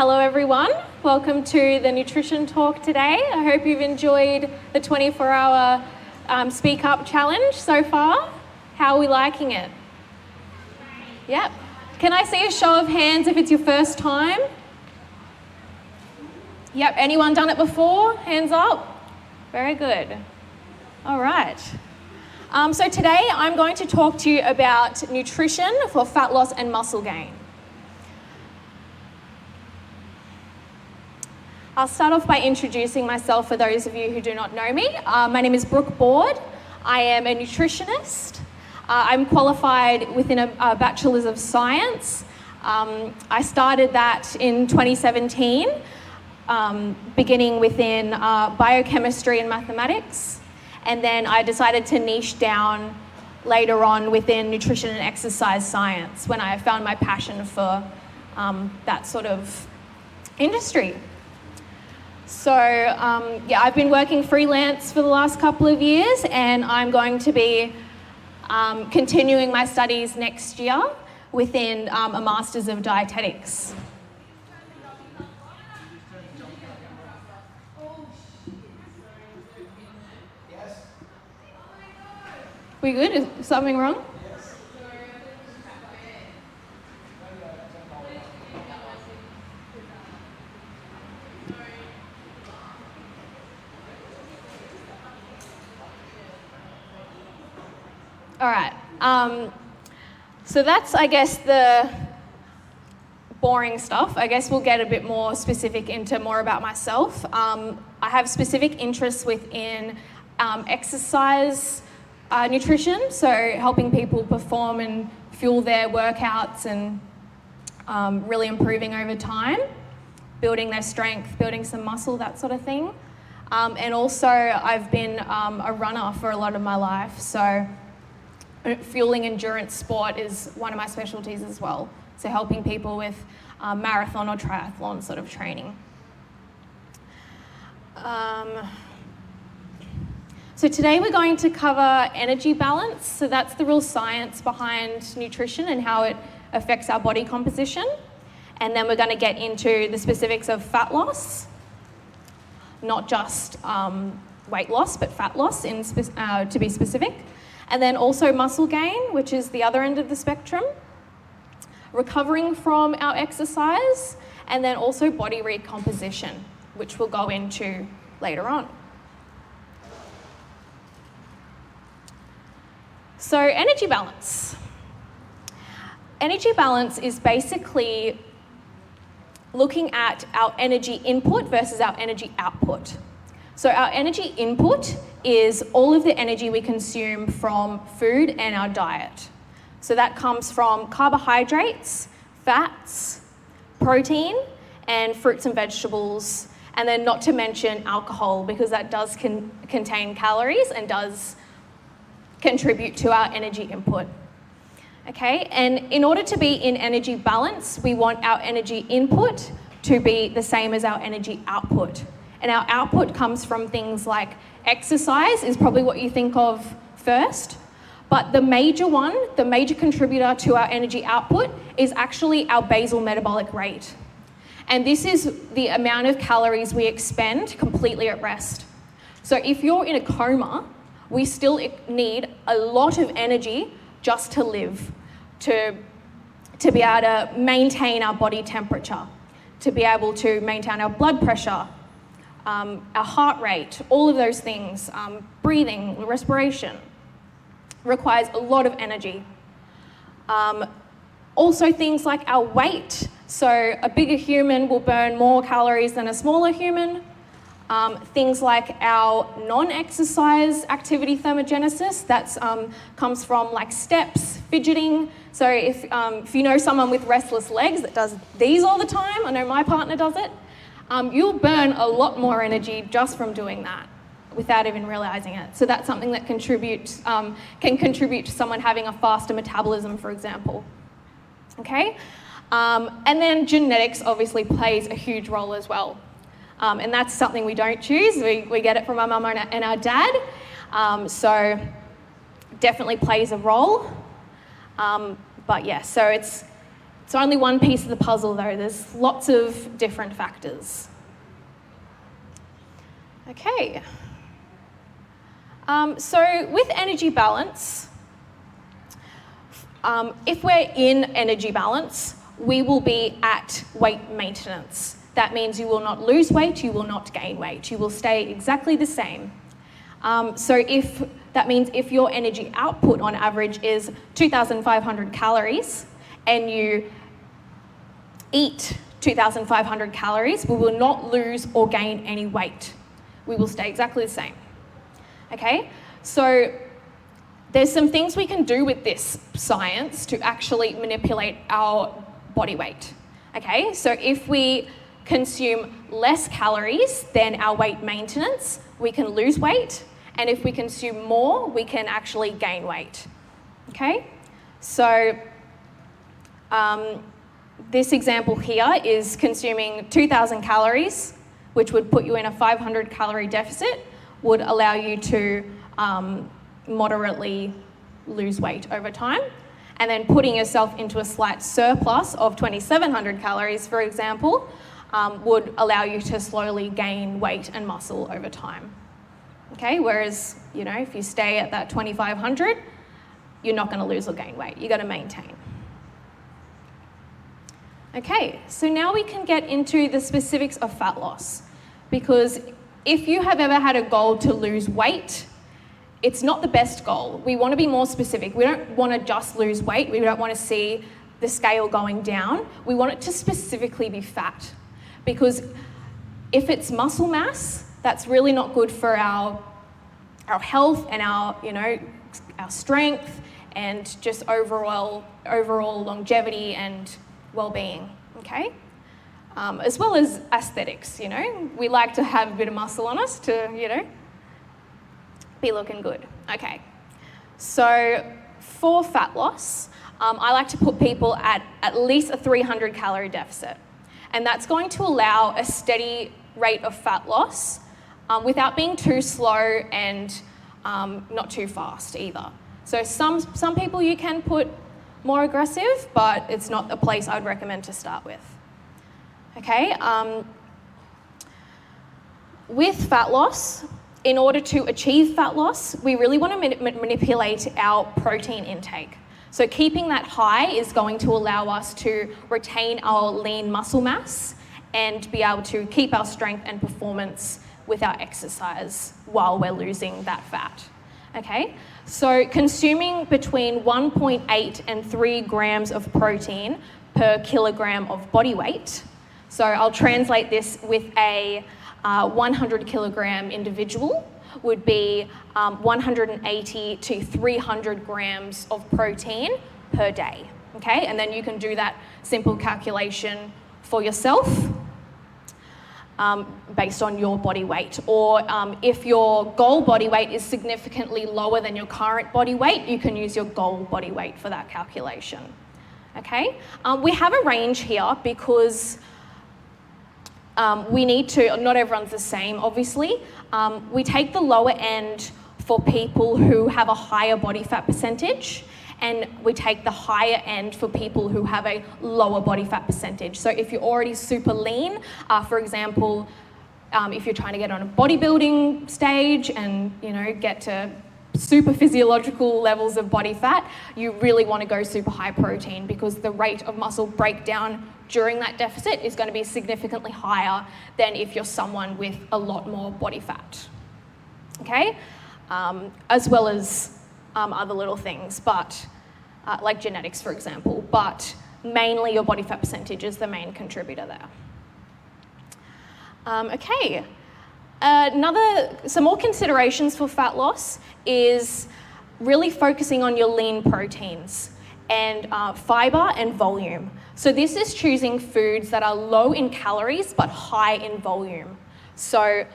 Hello everyone, welcome to the nutrition talk today. I hope you've enjoyed the 24-hour Speak Up challenge so far. How are we liking it? Yep. Can I see a show of hands if it's your first time? Yep, anyone done it before? Hands up. Very good. All right. So today I'm going to talk to you about nutrition for fat loss and muscle gain. I'll start off by introducing myself for those of you who do not know me. My name is Brooke Board. I am a nutritionist. I'm qualified within a Bachelor's of Science. I started that in 2017, beginning within biochemistry and mathematics. And then I decided to niche down later on within nutrition and exercise science when I found my passion for that sort of industry. So I've been working freelance for the last couple of years, and I'm going to be continuing my studies next year within a Master's of Dietetics. We good? Is something wrong? All right, so that's, I guess, the boring stuff. I guess we'll get a bit more specific into more about myself. I have specific interests within exercise nutrition, so helping people perform and fuel their workouts and really improving over time, building their strength, building some muscle, that sort of thing. And also, I've been a runner for a lot of my life, so fueling endurance sport is one of my specialties as well. So helping people with marathon or triathlon sort of training. So today we're going to cover energy balance. So that's the real science behind nutrition and how it affects our body composition. And then we're going to get into the specifics of fat loss, not just weight loss, but fat loss to be specific. And then also muscle gain, which is the other end of the spectrum, recovering from our exercise, and then also body recomposition, which we'll go into later on. So energy balance. Energy balance is basically looking at our energy input versus our energy output. So our energy input is all of the energy we consume from food and our diet. So that comes from carbohydrates, fats, protein, and fruits and vegetables, and then not to mention alcohol, because that does contain calories and does contribute to our energy input. Okay, and in order to be in energy balance, we want our energy input to be the same as our energy output. And our output comes from things like exercise is probably what you think of first, but the major contributor to our energy output is actually our basal metabolic rate. And this is the amount of calories we expend completely at rest. So if you're in a coma, we still need a lot of energy just to live, to be able to maintain our body temperature, to be able to maintain our blood pressure, our heart rate, all of those things, breathing, respiration, requires a lot of energy. Also things like our weight. So a bigger human will burn more calories than a smaller human. Things like our non-exercise activity thermogenesis, that comes from like steps, fidgeting. So if you know someone with restless legs that does these all the time, I know my partner does it, you'll burn a lot more energy just from doing that without even realizing it. So that's something that can contribute to someone having a faster metabolism, for example. Okay? And then genetics obviously plays a huge role as well. And that's something we don't choose. We get it from our mum and our dad. So definitely plays a role. But yeah, so It's only one piece of the puzzle though. There's lots of different factors. Okay. So with energy balance, if we're in energy balance, we will be at weight maintenance. That means you will not lose weight, you will not gain weight. You will stay exactly the same. That means if your energy output on average is 2,500 calories and you eat 2,500 calories, we will not lose or gain any weight. We will stay exactly the same. Okay, so there's some things we can do with this science to actually manipulate our body weight. Okay, so if we consume less calories than our weight maintenance, we can lose weight, and if we consume more, we can actually gain weight. Okay, so this example here is consuming 2,000 calories, which would put you in a 500 calorie deficit, would allow you to moderately lose weight over time. And then putting yourself into a slight surplus of 2,700 calories, for example, would allow you to slowly gain weight and muscle over time. Okay, whereas, you know, if you stay at that 2,500, you're not going to lose or gain weight. You've got to maintain. Okay, so now we can get into the specifics of fat loss, because if you have ever had a goal to lose weight, it's not the best goal. We want to be more specific. We don't want to just lose weight. We don't want to see the scale going down. We want it to specifically be fat, because if it's muscle mass, that's really not good for our health and our strength and just overall longevity and well-being. Okay. As well as aesthetics, you know. We like to have a bit of muscle on us to, you know, be looking good. Okay, so for fat loss, I like to put people at least a 300 calorie deficit. And that's going to allow a steady rate of fat loss without being too slow and not too fast either. So some people you can put more aggressive, but it's not a place I would recommend to start with. Okay, with fat loss, in order to achieve fat loss, we really want to manipulate our protein intake. So keeping that high is going to allow us to retain our lean muscle mass and be able to keep our strength and performance with our exercise while we're losing that fat. Okay, so consuming between 1.8 and 3 grams of protein per kilogram of body weight. So I'll translate this with a 100 kilogram individual would be 180 to 300 grams of protein per day. Okay, and then you can do that simple calculation for yourself based on your body weight. Or if your goal body weight is significantly lower than your current body weight, you can use your goal body weight for that calculation. Okay, we have a range here because we need to, not everyone's the same, obviously. We take the lower end for people who have a higher body fat percentage, and we take the higher end for people who have a lower body fat percentage. So if you're already super lean, for example, if you're trying to get on a bodybuilding stage and, you know, get to super physiological levels of body fat, you really want to go super high protein, because the rate of muscle breakdown during that deficit is going to be significantly higher than if you're someone with a lot more body fat. Okay, as well as other little things, but like genetics, for example, but mainly your body fat percentage is the main contributor there. Okay. Some more considerations for fat loss is really focusing on your lean proteins and fiber and volume. So this is choosing foods that are low in calories but high in volume. So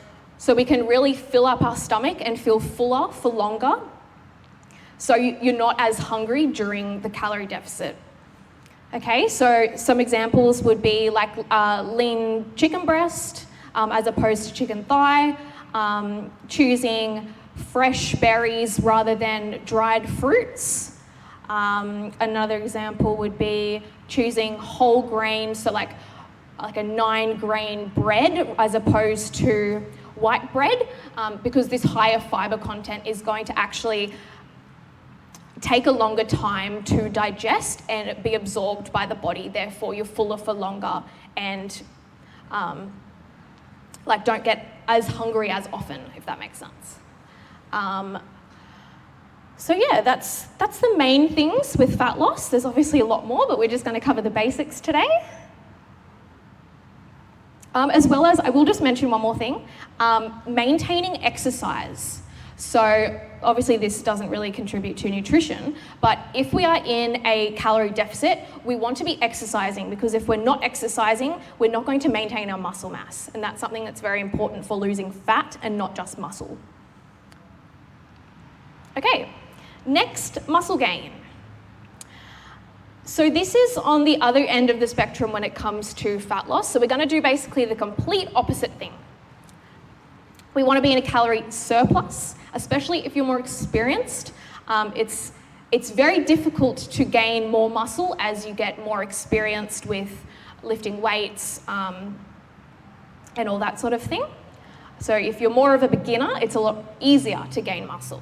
we can really fill up our stomach and feel fuller for longer. So you're not as hungry during the calorie deficit. Okay, so some examples would be like lean chicken breast, as opposed to chicken thigh, choosing fresh berries rather than dried fruits. Another example would be choosing whole grain, so like a 9-grain bread as opposed to white bread, because this higher fiber content is going to actually take a longer time to digest and be absorbed by the body. Therefore, you're fuller for longer and don't get as hungry as often, if that makes sense. So yeah, that's the main things with fat loss. There's obviously a lot more, but we're just going to cover the basics today. As well as, I will just mention one more thing, maintaining exercise. So obviously this doesn't really contribute to nutrition, but if we are in a calorie deficit, we want to be exercising, because if we're not exercising, we're not going to maintain our muscle mass. And that's something that's very important for losing fat and not just muscle. Okay, next, muscle gain. So this is on the other end of the spectrum when it comes to fat loss. So we're going to do basically the complete opposite thing. We want to be in a calorie surplus, especially if you're more experienced. It's very difficult to gain more muscle as you get more experienced with lifting weights and all that sort of thing. So if you're more of a beginner, it's a lot easier to gain muscle.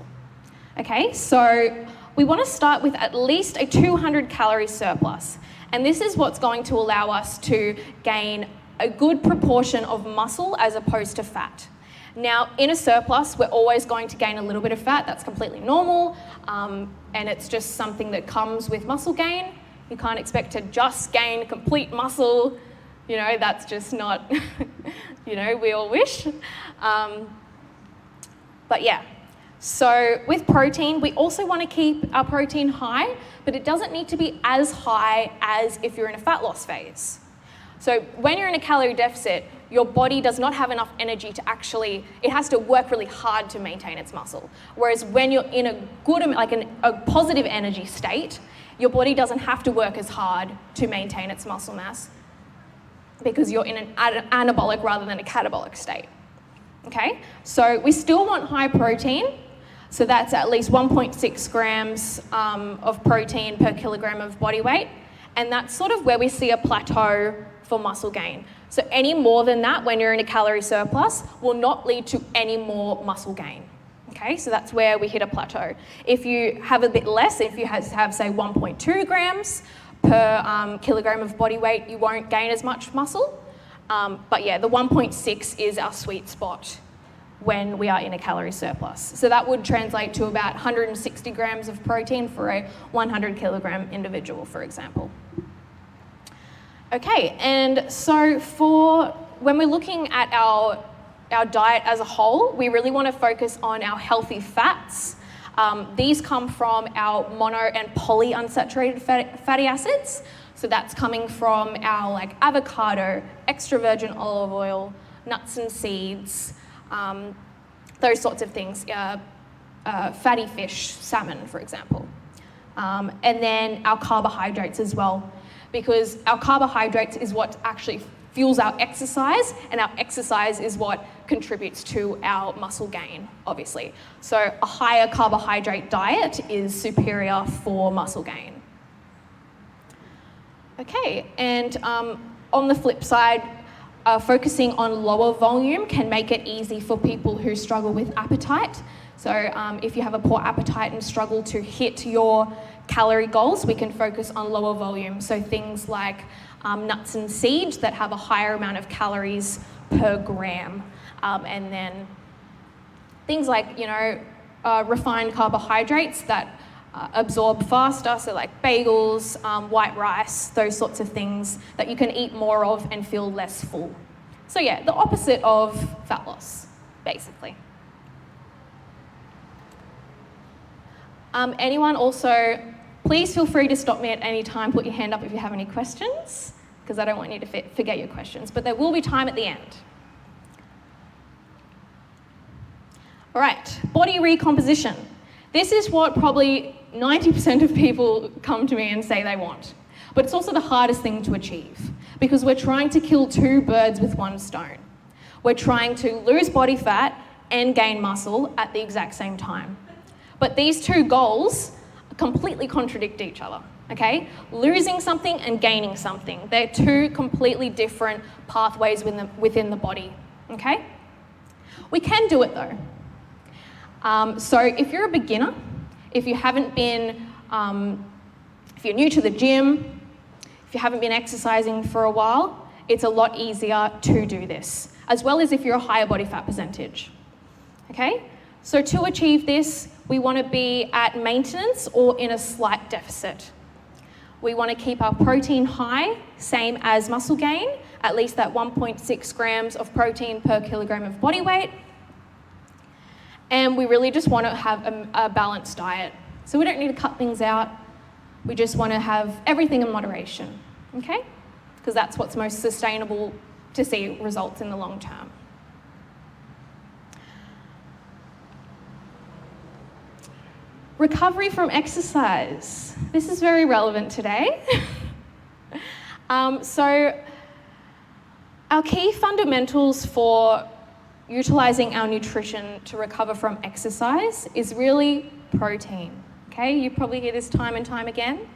Okay, so we want to start with at least a 200 calorie surplus. And this is what's going to allow us to gain a good proportion of muscle as opposed to fat. Now, in a surplus, we're always going to gain a little bit of fat. That's completely normal, and it's just something that comes with muscle gain. You can't expect to just gain complete muscle. You know, that's just not, we all wish. But yeah. So with protein, we also want to keep our protein high, but it doesn't need to be as high as if you're in a fat loss phase. So when you're in a calorie deficit, your body does not have enough energy to actually, it has to work really hard to maintain its muscle. Whereas when you're in a good, a positive energy state, your body doesn't have to work as hard to maintain its muscle mass, because you're in an anabolic rather than a catabolic state. Okay, so we still want high protein. So that's at least 1.6 grams of protein per kilogram of body weight. And that's sort of where we see a plateau for muscle gain. So any more than that when you're in a calorie surplus will not lead to any more muscle gain. Okay, so that's where we hit a plateau. If you have a bit less, if you have say 1.2 grams per kilogram of body weight, you won't gain as much muscle. But yeah, the 1.6 is our sweet spot when we are in a calorie surplus. So that would translate to about 160 grams of protein for a 100 kilogram individual, for example. Okay, and so when we're looking at our diet as a whole, we really want to focus on our healthy fats. These come from our mono and polyunsaturated fatty acids. So that's coming from our avocado, extra virgin olive oil, nuts and seeds, those sorts of things, fatty fish, salmon, for example. And then our carbohydrates as well, because our carbohydrates is what actually fuels our exercise, and our exercise is what contributes to our muscle gain, obviously. So a higher carbohydrate diet is superior for muscle gain. Okay, and on the flip side, focusing on lower volume can make it easy for people who struggle with appetite. So if you have a poor appetite and struggle to hit your calorie goals, we can focus on lower volume. So things like nuts and seeds that have a higher amount of calories per gram. And then things like, refined carbohydrates that absorb faster, so like bagels, white rice, those sorts of things that you can eat more of and feel less full. So yeah, the opposite of fat loss, basically. Anyone also, please feel free to stop me at any time, put your hand up if you have any questions, because I don't want you to forget your questions, but there will be time at the end. All right, body recomposition. This is what probably 90% of people come to me and say they want. But it's also the hardest thing to achieve, because we're trying to kill two birds with one stone. We're trying to lose body fat and gain muscle at the exact same time. But these two goals completely contradict each other. okay? Losing something and gaining something. They're two completely different pathways within the body, okay? We can do it though. So if you're a beginner, if you haven't been, if you're new to the gym, if you haven't been exercising for a while, it's a lot easier to do this, as well as if you're a higher body fat percentage, okay? So to achieve this, we want to be at maintenance or in a slight deficit. We want to keep our protein high, same as muscle gain, at least that 1.6 grams of protein per kilogram of body weight. And we really just want to have a balanced diet. So we don't need to cut things out. We just want to have everything in moderation, okay? Because that's what's most sustainable to see results in the long term. Recovery from exercise. This is very relevant today. So our key fundamentals for utilising our nutrition to recover from exercise is really protein, okay? You probably hear this time and time again.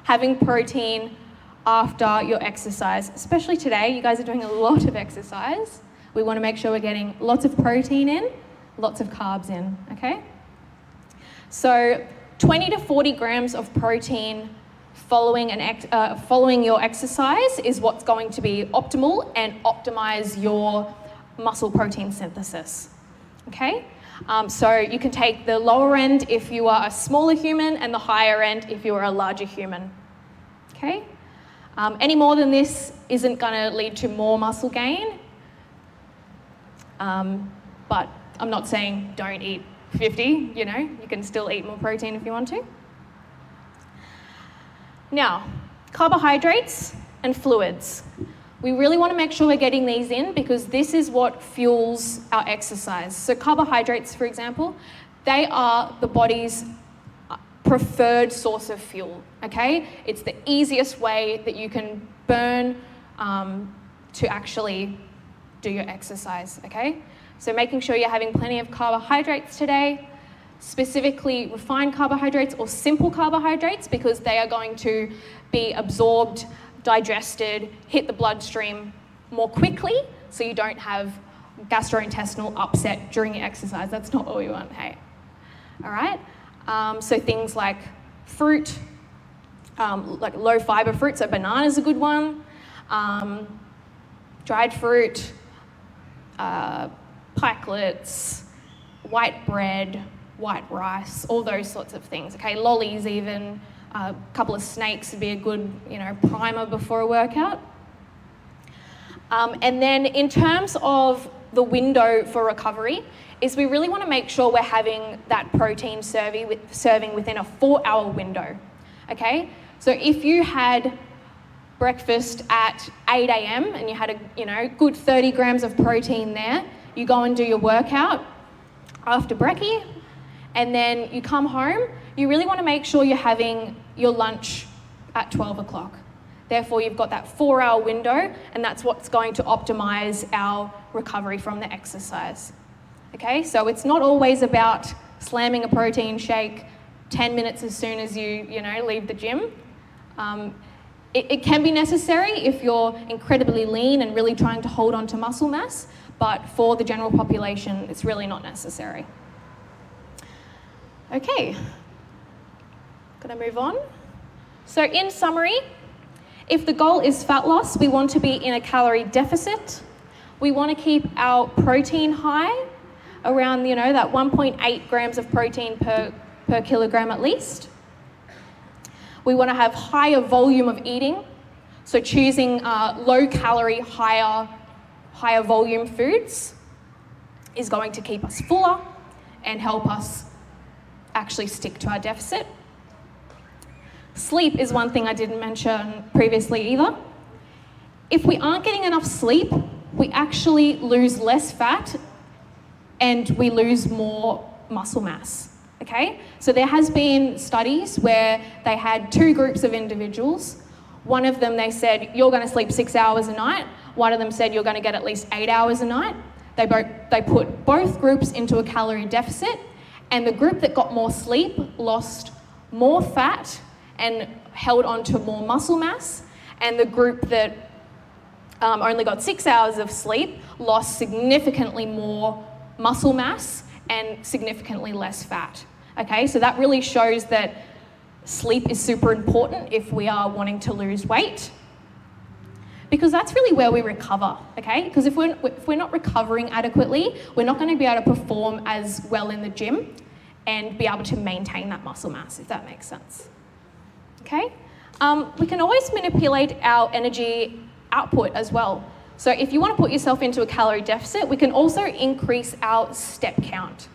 Having protein after your exercise, especially today, you guys are doing a lot of exercise. We want to make sure we're getting lots of protein in, lots of carbs in, okay? So 20 to 40 grams of protein following your exercise is what's going to be optimal and optimize your muscle protein synthesis, okay? So you can take the lower end if you are a smaller human and the higher end if you are a larger human, okay? Any more than this isn't gonna lead to more muscle gain, but I'm not saying don't eat 50, you know, you can still eat more protein if you want to. Now, carbohydrates and fluids. We really want to make sure we're getting these in because this is what fuels our exercise. So carbohydrates, for example, they are the body's preferred source of fuel, okay? It's the easiest way that you can burn to actually do your exercise, okay? So making sure you're having plenty of carbohydrates today, specifically refined carbohydrates or simple carbohydrates because they are going to be absorbed, digested, hit the bloodstream more quickly so you don't have gastrointestinal upset during your exercise. That's not what we want, hey? All right? So things like fruit, like low fiber fruit, so banana's a good one, dried fruit, pikelets, white bread, white rice, all those sorts of things, okay? Lollies even, a couple of snakes would be a good, you know, primer before a workout. And then in terms of the window for recovery, is we really want to make sure we're having that protein serving within a 4-hour window, okay? So if you had breakfast at 8 a.m. and you had a good 30 grams of protein there, you go and do your workout after brekkie, and then you come home, you really want to make sure you're having your lunch at 12 o'clock. Therefore, you've got that 4-hour window, and that's what's going to optimize our recovery from the exercise. Okay, so it's not always about slamming a protein shake 10 minutes as soon as you leave the gym. It can be necessary if you're incredibly lean and really trying to hold on to muscle mass, but for the general population, it's really not necessary. Okay, gonna move on. So in summary, if the goal is fat loss, we want to be in a calorie deficit. We want to keep our protein high, around that 1.8 grams of protein per kilogram at least. We want to have higher volume of eating, so choosing low calorie, higher volume foods is going to keep us fuller and help us actually stick to our deficit. Sleep is one thing I didn't mention previously either. If we aren't getting enough sleep, we actually lose less fat and we lose more muscle mass, okay? So there has been studies where they had 2 groups of individuals. One of them, they said, you're gonna sleep 6 hours a night. One of them said, you're gonna get at least 8 hours a night. They put both groups into a calorie deficit, and the group that got more sleep lost more fat and held on to more muscle mass, and the group that only got 6 hours of sleep lost significantly more muscle mass and significantly less fat. Okay, so that really shows that sleep is super important if we are wanting to lose weight, because that's really where we recover, okay? Because if we're not recovering adequately, we're not going to be able to perform as well in the gym and be able to maintain that muscle mass, if that makes sense. Okay? We can always manipulate our energy output as well. So if you want to put yourself into a calorie deficit, we can also increase our step count.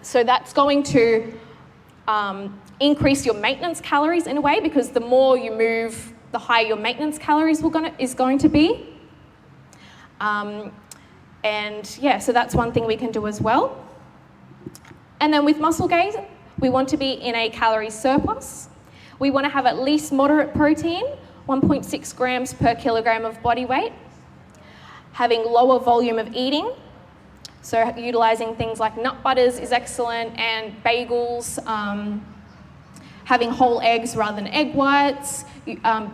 So that's going to increase your maintenance calories in a way, because the more you move, the higher your maintenance calories is going to be. And yeah, so that's one thing we can do as well. And then with muscle gain, we want to be in a calorie surplus. We want to have at least moderate protein, 1.6 grams per kilogram of body weight. Having lower volume of eating, so utilising things like nut butters is excellent, and bagels, having whole eggs rather than egg whites,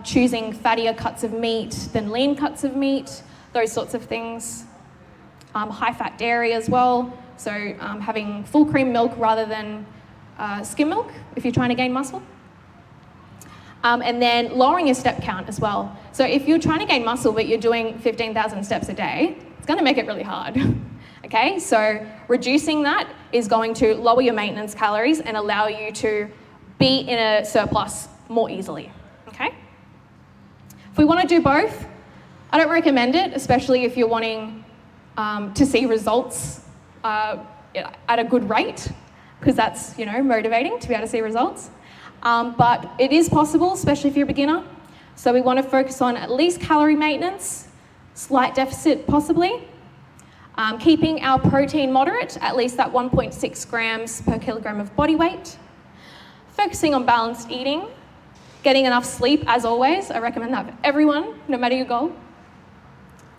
choosing fattier cuts of meat than lean cuts of meat, those sorts of things. High-fat dairy as well, so having full cream milk rather than skim milk if you're trying to gain muscle. And then lowering your step count as well. So if you're trying to gain muscle but you're doing 15,000 steps a day, it's going to make it really hard. Okay, so reducing that is going to lower your maintenance calories and allow you to be in a surplus more easily. Okay? If we want to do both, I don't recommend it, especially if you're wanting to see results at a good rate, because that's, you know, motivating to be able to see results. But it is possible, especially if you're a beginner. So we want to focus on at least calorie maintenance, slight deficit possibly, keeping our protein moderate, at least that 1.6 grams per kilogram of body weight, focusing on balanced eating, getting enough sleep as always. I recommend that for everyone, no matter your goal.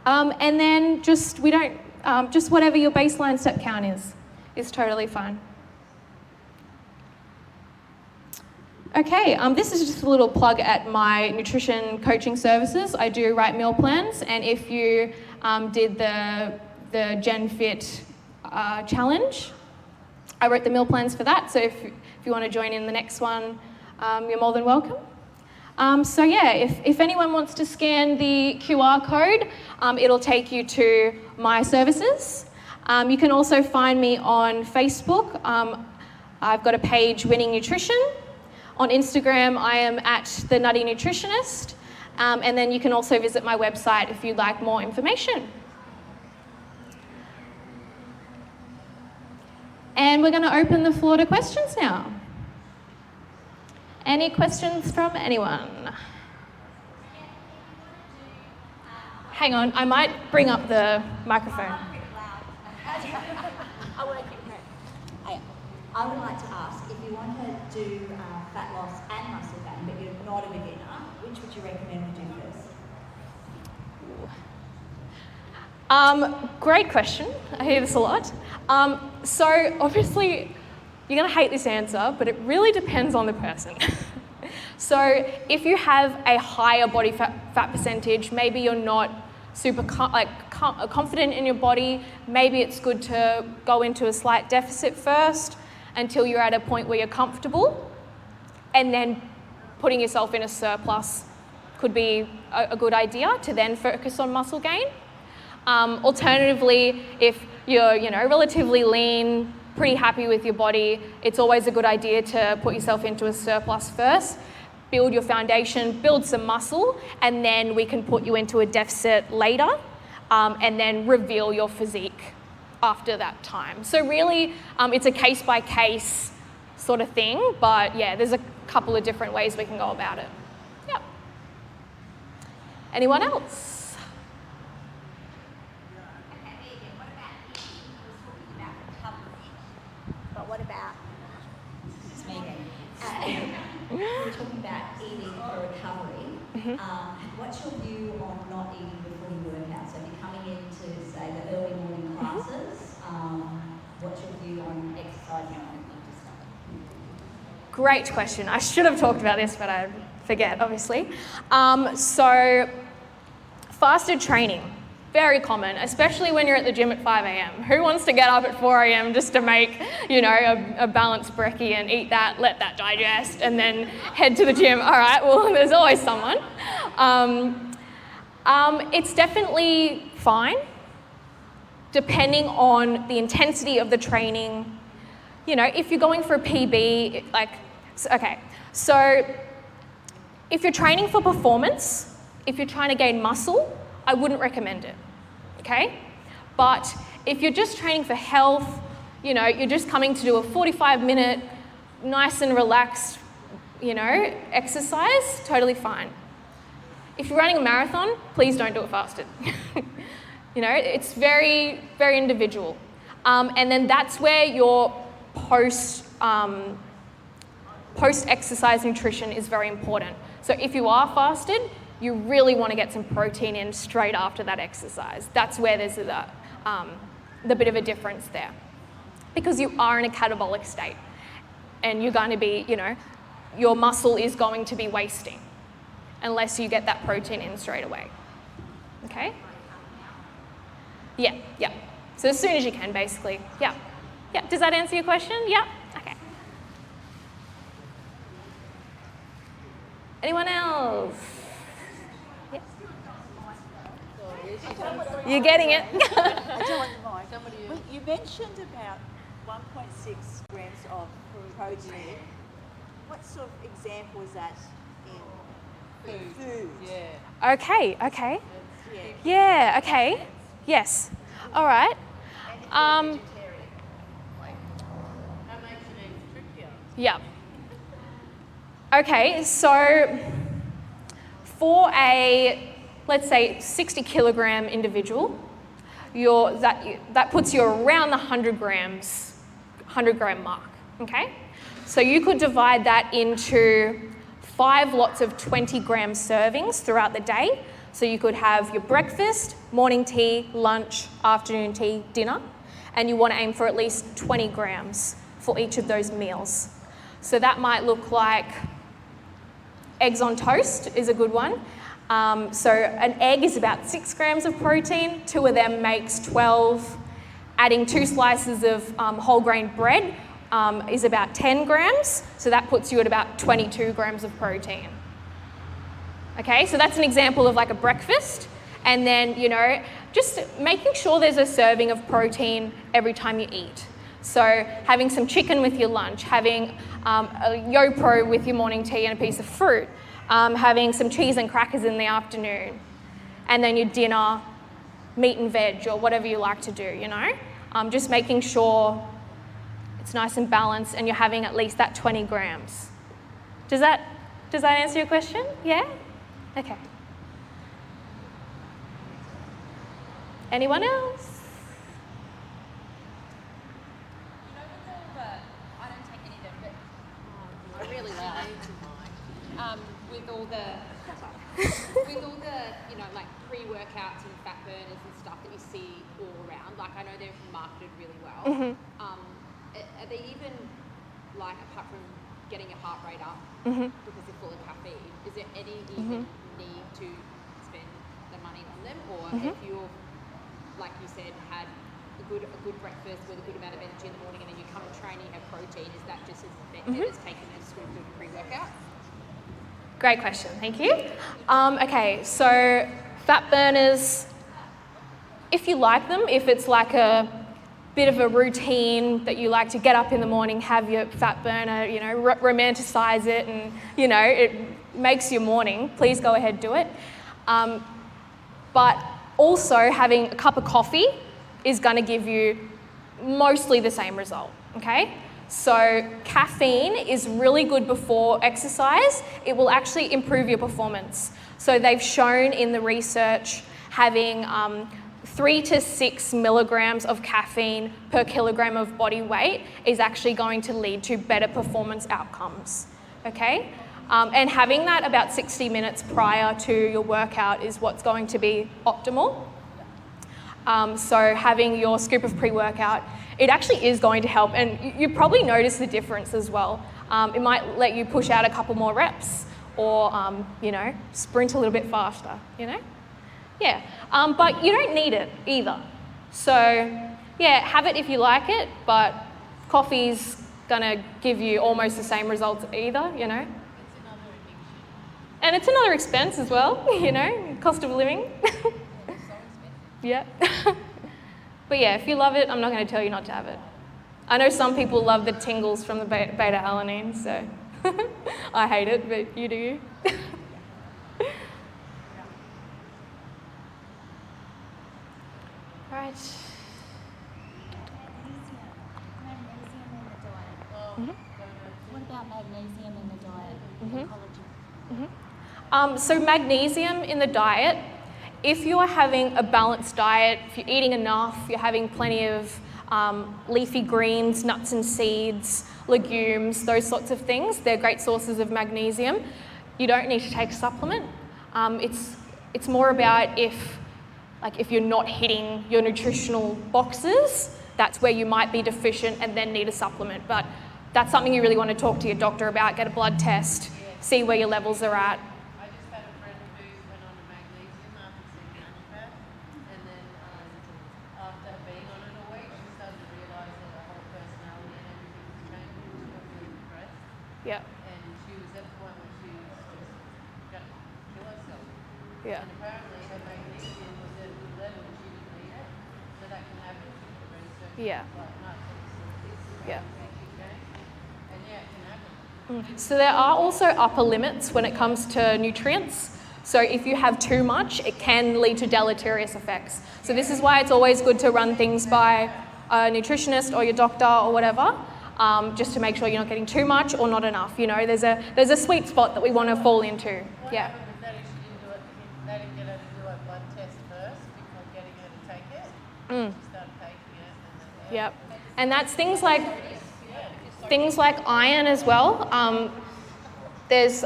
And then just whatever your baseline step count is totally fine. Okay, this is just a little plug at my nutrition coaching services. I do write meal plans, and if you did the Genfit challenge, I wrote the meal plans for that, so if you want to join in the next one, you're more than welcome. So yeah, if anyone wants to scan the QR code, it'll take you to my services. You can also find me on Facebook. I've got a page, Winning Nutrition. On Instagram, I am at The Nutty Nutritionist. And then you can also visit my website if you'd like more information. And we're going to open the floor to questions now. Any questions from anyone? Hang on, I might bring up the microphone. I would like to ask, if you want to do fat loss and muscle gain, but you're not a beginner, which would you recommend to do first? Great question. I hear this a lot. So obviously, you're going to hate this answer, but it really depends on the person. So if you have a higher body fat percentage, maybe you're not super confident in your body, maybe it's good to go into a slight deficit first until you're at a point where you're comfortable, and then putting yourself in a surplus could be a good idea to then focus on muscle gain. Alternatively, if you're relatively lean, pretty happy with your body, it's always a good idea to put yourself into a surplus first, build your foundation, build some muscle, and then we can put you into a deficit later, and then reveal your physique after that time. So really, it's a case-by-case sort of thing, but yeah, there's a couple of different ways we can go about it. Yeah. Anyone else? Okay, Megan, what about eating? I was talking about recovery, but what about, this is Megan, we're talking about eating for recovery. What's your view on not eating before you work out? So if you're coming into, say, the early morning classes, what's your view on exercising on empty stomach? Great question. I should have talked about this, but I forget, obviously. So fasted training, very common, especially when you're at the gym at 5 a.m. Who wants to get up at 4 a.m. just to make, a balanced brekkie and eat that, let that digest, and then head to the gym? All right, well, there's always someone. It's definitely fine, depending on the intensity of the training. If you're going for a PB, so if you're training for performance, if you're trying to gain muscle, I wouldn't recommend it, okay? But if you're just training for health, you're just coming to do a 45-minute, nice and relaxed, exercise, totally fine. If you're running a marathon, please don't do it fasted. It's very, very individual. And then that's where your post-exercise nutrition is very important. So if you are fasted, you really want to get some protein in straight after that exercise. That's where there's the bit of a difference there. Because you are in a catabolic state and you're going to be, your muscle is going to be wasting unless you get that protein in straight away. Okay? Yeah. So as soon as you can, basically. Yeah. Does that answer your question? Yeah? Okay. Anyone else? Yeah. You're getting it. I don't want the mic. Well, you mentioned about 1.6 grams of protein. What sort of example is that in food? Yeah. Okay. Yeah, okay. Yes. All right. Yeah. Okay, so for a, let's say, 60 kilogram individual, that puts you around the 100 gram mark, okay? So you could divide that into 5 lots of 20 gram servings throughout the day. So you could have your breakfast, morning tea, lunch, afternoon tea, dinner, and you want to aim for at least 20 grams for each of those meals. So that might look like eggs on toast is a good one. So an egg is about 6 grams of protein, 2 of them makes 12. Adding 2 slices of whole grain bread is about 10 grams, so that puts you at about 22 grams of protein. Okay, so that's an example of like a breakfast, and then, just making sure there's a serving of protein every time you eat. So having some chicken with your lunch, having a YoPro with your morning tea and a piece of fruit, having some cheese and crackers in the afternoon, and then your dinner, meat and veg, or whatever you like to do, just making sure it's nice and balanced and you're having at least that 20 grams. Does that answer your question? Yeah? Okay. Anyone else? I don't take any of them, but I really like with all the like pre-workouts and fat burners and stuff that you see all around. Like I know they're marketed really well. Mm-hmm. Are they even like, apart from getting your heart rate up Mm-hmm. because they're full of caffeine, is there any even need to spend the money on them, or if you've, like you said, had a good breakfast with a good amount of energy in the morning, and then you come and train, you have protein, is that just as effective as taking a scoop of pre-workout? Great question, thank you. Okay, so fat burners, if you like them, if it's like a bit of a routine that you like to get up in the morning, have your fat burner, romanticize it, and it makes your morning, please go ahead, do it. But also having a cup of coffee is going to give you mostly the same result, okay? So caffeine is really good before exercise. It will actually improve your performance. So they've shown in the research having 3 to 6 milligrams of caffeine per kilogram of body weight is actually going to lead to better performance outcomes, okay? And having that about 60 minutes prior to your workout is what's going to be optimal. So having your scoop of pre-workout, it actually is going to help, and you probably notice the difference as well. It might let you push out a couple more reps or, you know, sprint a little bit faster, you know? Yeah, but you don't need it either. So, yeah, have it if you like it, but coffee's gonna give you almost the same results either, you know? And it's another expense as well, you know, cost of living. Yeah. But yeah, if you love it, I'm not going to tell you not to have it. I know some people love the tingles from the beta-alanine, so I hate it, but you do you. Right. Magnesium in the diet. What about magnesium in the diet? Collagen. So magnesium in the diet, if you are having a balanced diet, if you're eating enough, you're having plenty of leafy greens, nuts and seeds, legumes, those sorts of things, they're great sources of magnesium. You don't need to take a supplement. It's more about if you're not hitting your nutritional boxes, that's where you might be deficient and then need a supplement. But that's something you really want to talk to your doctor about, get a blood test, see where your levels are at. I just had a friend who went on to magnesium after seeing naturopath, and then after being on it a week, she started to realise that her whole personality and everything was changing. She got really depressed, Yeah. and she was at the point where she was just going to kill herself. Yeah. And apparently her magnesium was at a good level and she didn't need it, so that can happen with the research. Yeah. Like nuts and this Yeah. and yeah, it can happen. So there are also upper limits when it comes to nutrients. So if you have too much, it can lead to deleterious effects. So this is why it's always good to run things by a nutritionist or your doctor or whatever, just to make sure you're not getting too much or not enough. You know, there's a sweet spot that we want to fall into. What Yeah. happened with that is she didn't do it, they didn't get her to do a blood test first before getting her to take it. She started taking it and then Yep. And that's things like iron as well. There's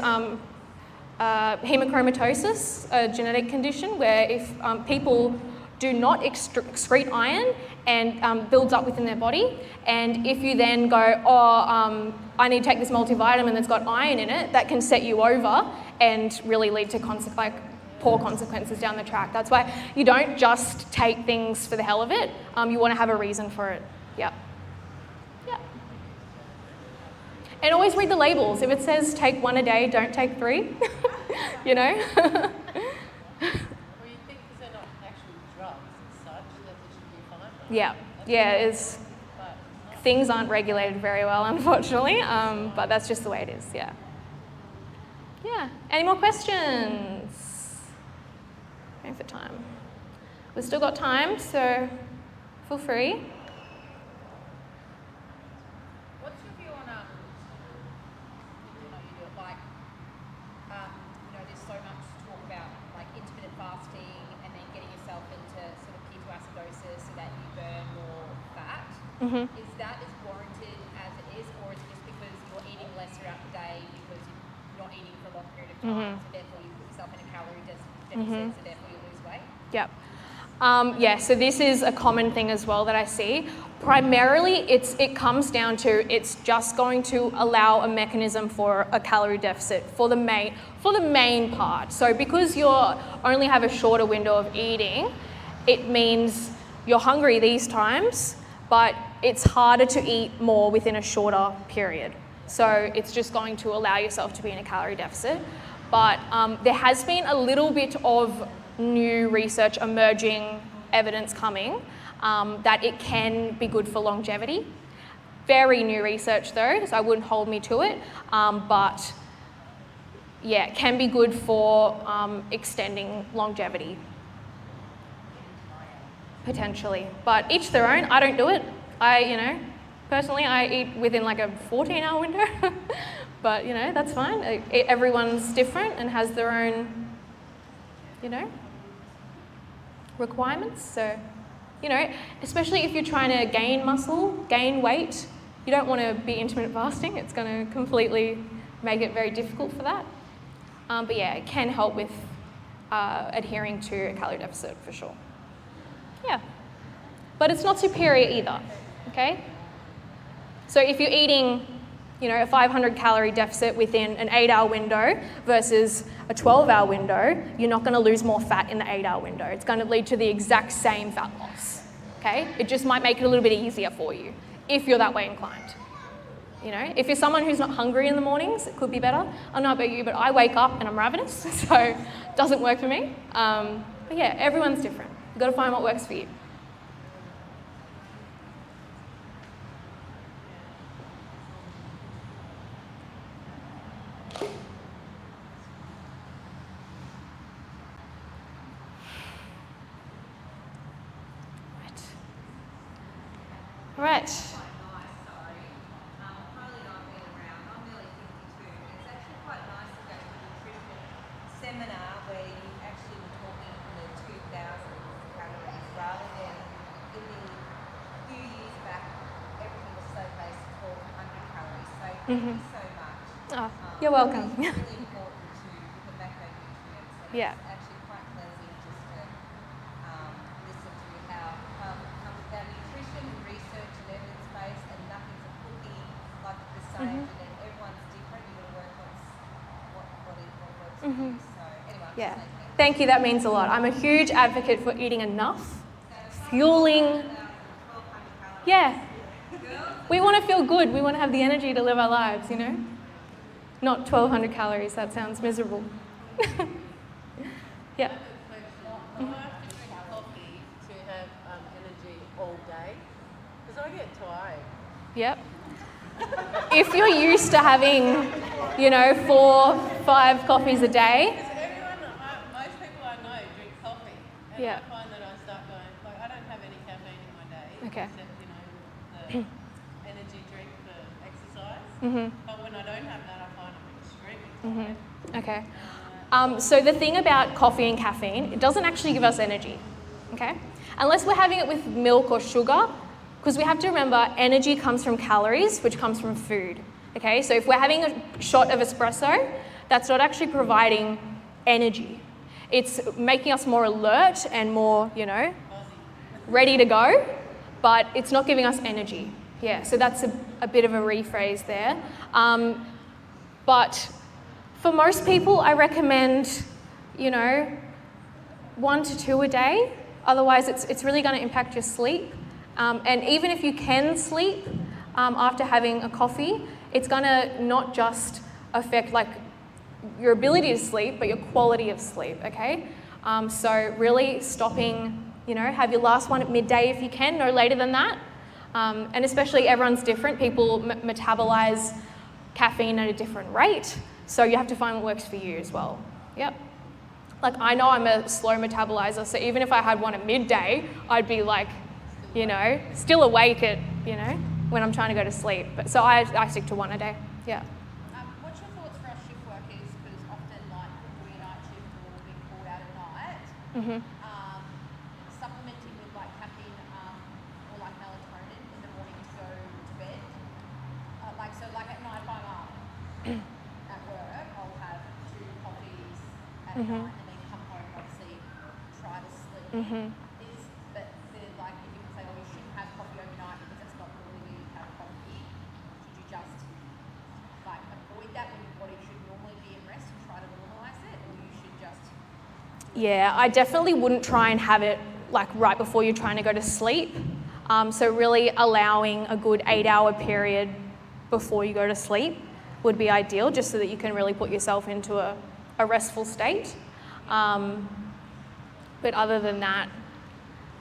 hemochromatosis, a genetic condition where if people do not excrete iron and builds up within their body, and if you then go, I need to take this multivitamin that's got iron in it, that can set you over and really lead to poor consequences down the track. That's why you don't just take things for the hell of it. You want to have a reason for it. Yeah. Yeah. And always read the labels. If it says take 1 a day, don't take 3. You know? Well, you think because they're not actual drugs as such, that they should be fine. Right? Yeah. Yeah, things aren't regulated very well, unfortunately, but that's just the way it is, yeah. Yeah. Any more questions? Going for time. We've still got time, so feel free. What's your view on there's so much talk about like intermittent fasting and then getting yourself into sort of ketoacidosis so that you burn more fat. Is that as warranted as it is, or is it just because you're eating less throughout the day because you're not eating for a long period of time, so therefore you put yourself in a calorie deficit, so therefore you lose weight? Yep. Yeah, so this is a common thing as well that I see. Primarily, it comes down to it's just going to allow a mechanism for a calorie deficit for the main part. So because you only have a shorter window of eating, it means you're hungry these times, but it's harder to eat more within a shorter period. So it's just going to allow yourself to be in a calorie deficit. But there has been a little bit of new research, emerging evidence coming that it can be good for longevity. Very new research though, so I wouldn't hold me to it. But yeah, it can be good for extending longevity. Potentially, but each their own. I don't do it. Personally, I eat within like a 14-hour window. But that's fine. Everyone's different and has their own, requirements. So, especially if you're trying to gain muscle, gain weight, you don't want to be intermittent fasting. It's going to completely make it very difficult for that. But yeah, it can help with adhering to a calorie deficit for sure. Yeah, but it's not superior either, okay? So if you're eating you know, a 500 calorie deficit within an 8-hour window versus a 12-hour window, you're not going to lose more fat in the 8-hour window. It's going to lead to the exact same fat loss. Okay? It just might make it a little bit easier for you if you're that way inclined. You know, if you're someone who's not hungry in the mornings, it could be better. I don't know about you, but I wake up and I'm ravenous, so it doesn't work for me. But yeah, everyone's different. You've got to find what works for you. Right. Right. Seminar where you actually were talking in the 2000s calories rather than in the few years back everything was so based 1200 calories. So thank you so much. Oh, you're welcome. It's really important to the macronutrients. And Yeah. It's actually quite cleansing just to listen to how comes about nutrition and research and evidence-based, and nothing's a cookie like the same, and then everyone's different. You got to work on what works for you. Yeah. Thank you, that means a lot. I'm a huge advocate for eating enough, fueling. Yeah. We want to feel good. We want to have the energy to live our lives, you know? Not 1,200 calories, that sounds miserable. Yeah. Do I have to drink coffee to have energy all day? Because I get tired. Yep. If you're used to having, you know, 4-5 coffees a day. Most people I know drink coffee, and Yeah. I find that I start going, like, I don't have any caffeine in my day, Okay. except, you know, the energy drink for exercise. But when I don't have that, I find I'm extremely tired. Okay. So the thing about coffee and caffeine, it doesn't actually give us energy, okay? Unless we're having it with milk or sugar, because we have to remember energy comes from calories, which comes from food, okay? So if we're having a shot of espresso, that's not actually providing energy. It's making us more alert and more, you know, ready to go, but it's not giving us energy. Yeah, so that's a bit of a rephrase there. But for most people, I recommend, you know, 1 to 2 a day. Otherwise, it's really going to impact your sleep. And even if you can sleep after having a coffee, it's going to not just affect like your ability to sleep, but your quality of sleep, okay? So really stopping, you know, have your last one at midday if you can, no later than that. And especially everyone's different. People metabolize caffeine at a different rate. So you have to find what works for you as well. Yep. Like I know I'm a slow metabolizer, so even if I had one at midday, I'd be like, you know, still awake at, you know, when I'm trying to go to sleep. But so I stick to 1 a day. Yeah. What's your thoughts for our shift workers? Because often, like, doing a night shift or being called out at night, supplementing with like caffeine or like melatonin in the morning to go to bed. Like at night, if I'm up at work, I'll have 2 coffees at night and then come home and obviously try to sleep. But they're like, if you can say, oh, you shouldn't have coffee overnight because it's not really good to have coffee. Should you just like avoid that when your body should normally be at rest and try to normalize it, or you should just? Yeah, I definitely wouldn't try and have it like right before you're trying to go to sleep. So really allowing a good 8-hour period before you go to sleep would be ideal, just so that you can really put yourself into a restful state. But other than that,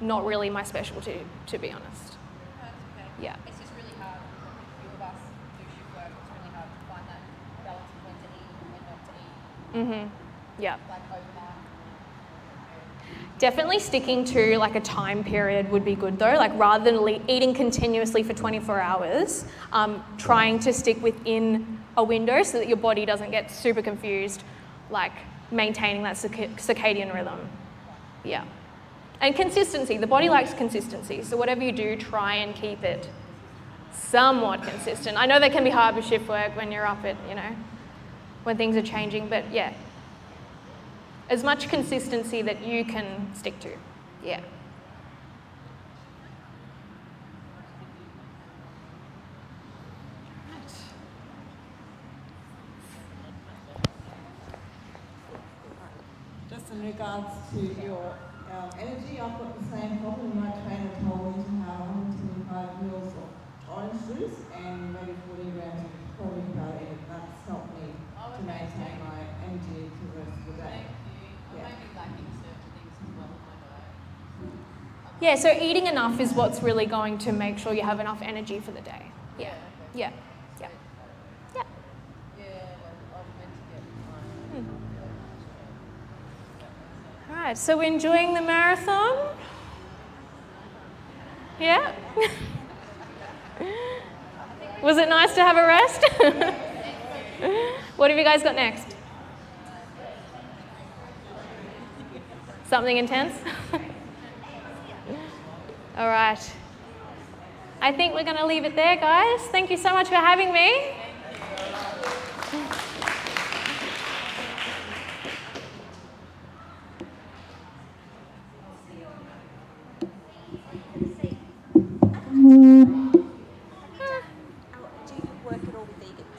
not really my specialty, to be honest. That's okay. Yeah. It's just really hard. A few of us do shift work. It's really hard to find that balance of when to eat and when not to eat. Yeah. Like overnight. Definitely sticking to like a time period would be good though. Like rather than eating continuously for 24 hours, trying to stick within a window so that your body doesn't get super confused, like maintaining that circadian rhythm. Yeah. And consistency. The body likes consistency. So whatever you do, try and keep it somewhat consistent. I know that can be hard with shift work when you're up at, you know, when things are changing, but yeah. As much consistency that you can stick to. Yeah. Right. in regards to your energy, I've got the same problem. My trainer told me to have 125 mils of orange juice and maybe 40 grams of protein powder in it. That's helped me to maintain my energy for the rest of the day. I may be lacking certain things as well in my diet. Yeah, so eating enough is what's really going to make sure you have enough energy for the day. Yeah, yeah, yeah, yeah. Yeah, I'm meant to get mine. All right, so we're enjoying the marathon? Yeah? Was it nice to have a rest? What have you guys got next? Something intense? All right. I think we're going to leave it there, guys. Thank you so much for having me. Do you work at all with vegans?